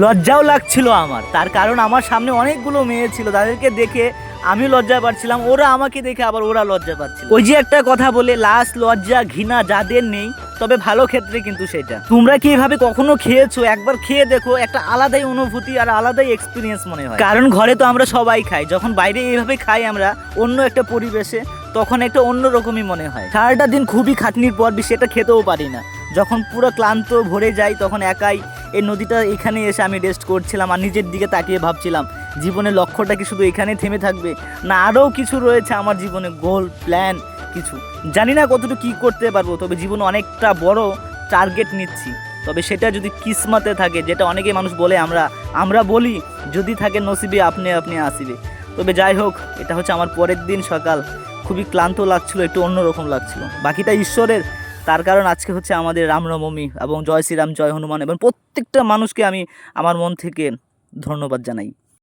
লজ্জাও লাগছিল আমার, তার কারণ আমার সামনে অনেকগুলো মেয়ে ছিল, তাদেরকে দেখে আমি লজ্জা পাচ্ছিলাম, ওরা আমাকে দেখে আবার ওরা লজ্জা পাচ্ছিল। ওই যে একটা কথা বলে, লাশ লজ্জা ঘৃণা যাদের নেই, তবে ভালো ক্ষেত্রে কিন্তু সেটা। তোমরা কি এভাবে কখনো খেয়েছো? একবার খেয়ে দেখো, একটা আলাদাই অনুভূতি আর আলাদাই এক্সপিরিয়েন্স মনে হয়। কারণ ঘরে তো আমরা সবাই খাই, যখন বাইরে এইভাবে খাই আমরা অন্য একটা পরিবেশে, তখন একটা অন্য রকমই মনে হয়। সারাটা দিন খুবই খাটনির পর সেটা খেতেও পারি না, যখন পুরো ক্লান্ত ভরে যাই তখন একাই এই নদীটা এখানে এসে আমি রেস্ট করছিলাম আর নিজের দিকে তাকিয়ে ভাবছিলাম জীবনের লক্ষ্যটা কি শুধু এখানে থেমে থাকবে, না আরও কিছু রয়েছে আমার জীবনে, গোল প্ল্যান কিছু। জানি না কতটুকু কী করতে পারবো, তবে জীবনে অনেকটা বড় টার্গেট নিচ্ছি। তবে সেটা যদি কিসমতে থাকে, যেটা অনেকে মানুষ বলে, আমরা বলি যদি থাকে নসিবে আপনি আপনি আসিবে। তবে যাই হোক, এটা হচ্ছে আমার পরের দিন সকাল, খুবই ক্লান্ত লাগছিল, একটু অন্যরকম লাগছিল, বাকিটা ঈশ্বরের। তার কারণ আজকে হচ্ছে আমাদের রামনবমী, এবং জয় শ্রীরাম জয় হনুমান, এবং প্রত্যেকটা মানুষকে আমি আমার মন থেকে ধন্যবাদ জানাই।